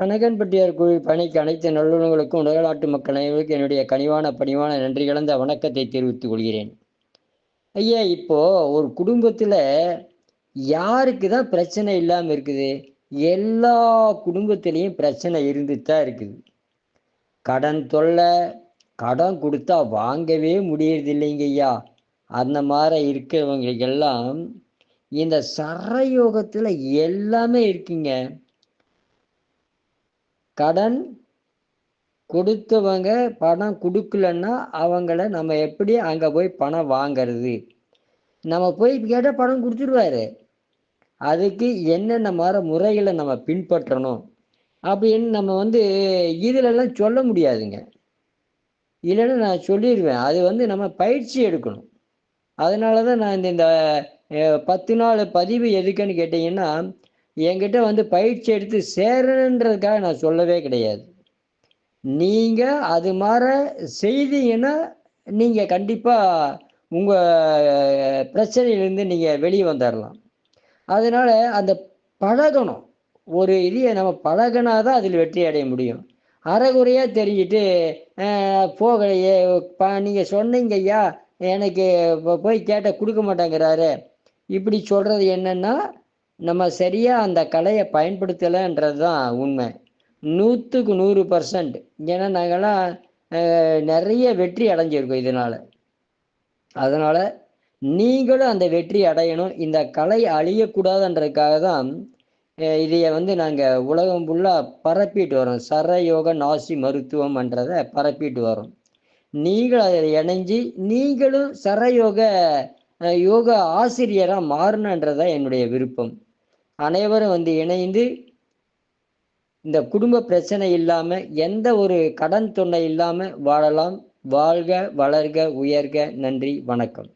கனகன்பட்டியார் கோயில் பணிக்கு அனைத்து நல்லுணங்களுக்கும் உலகநாட்டு மக்கள் அனைவருக்கும் என்னுடைய கனிவான பணிவான நன்றி கலந்த வணக்கத்தை தெரிவித்துக் கொள்கிறேன். ஐயா, இப்போ ஒரு குடும்பத்துல யாருக்கு தான் பிரச்சனை இல்லாம இருக்குது? எல்லா குடும்பத்திலையும் பிரச்சனை இருந்துட்டு தான் இருக்குது. கடன் தொல்லை, கடன் கொடுத்தா வாங்கவே முடியறது இல்லைங்க ஐயா. அந்த மாதிரி இருக்கிறவங்களுக்கெல்லாம் இந்த சரயோகத்துல எல்லாமே இருக்குங்க. கடன் கொடுத்தவங்க பணம் கொடுக்கலன்னா அவங்கள நம்ம எப்படி அங்கே போய் பணம் வாங்கிறது? நம்ம போய் கேட்டால் பணம் கொடுத்துருவாரு. அதுக்கு என்னென்ன மாதிரி முறைகளை நம்ம பின்பற்றணும் அப்படின்னு நம்ம இதிலெல்லாம் சொல்ல முடியாதுங்க. இல்லைன்னா நான் சொல்லிடுவேன். அது நம்ம பயிற்சி எடுக்கணும். அதனால தான் நான் இந்த 10 நாள் பதிவு எதுக்குன்னு கேட்டிங்கன்னா, என்கிட்ட பயிற்சி எடுத்து சேரணுன்றதுக்காக நான் சொல்லவே கிடையாது. நீங்க அது மாதிரி செய்தீங்கன்னா நீங்க கண்டிப்பா உங்க பிரச்சனையிலிருந்து நீங்க வெளியே வந்துடலாம். அதனால அந்த பழகணும். ஒரு இதையை நம்ம பழகினாதான் அதில் வெற்றி அடைய முடியும். அரைகுறையா தெரிஞ்சுட்டு போகலையே நீங்க சொன்னீங்க ஐயா, எனக்கு போய் கேட்ட கொடுக்க மாட்டேங்கிறாரு, இப்படி சொல்றது என்னன்னா, நம்ம சரியா அந்த கலையை பயன்படுத்தலைன்றது தான் உண்மை. 100க்கு 100%. ஏன்னா நாங்கள்லாம் நிறைய வெற்றி அடைஞ்சிருக்கோம் இதனால. அதனால நீங்களும் அந்த வெற்றி அடையணும். இந்த கலை அழியக்கூடாதுன்றதுக்காக தான் இதைய நாங்கள் உலகம் ஃபுல்லாக பரப்பிட்டு வரோம். சரயோக நாசி மருத்துவம்ன்றதை பரப்பிட்டு வரோம். நீங்கள் அதில் இணைஞ்சு நீங்களும் சரயோக யோக ஆசிரியராக மாறணுன்றதான் என்னுடைய விருப்பம். அனைவரும் இணைந்து இந்த குடும்ப பிரச்சனை இல்லாம, எந்த ஒரு கடன் தொல்லை இல்லாம வாழலாம். வாழ்க, வளர்க, உயர்க. நன்றி, வணக்கம்.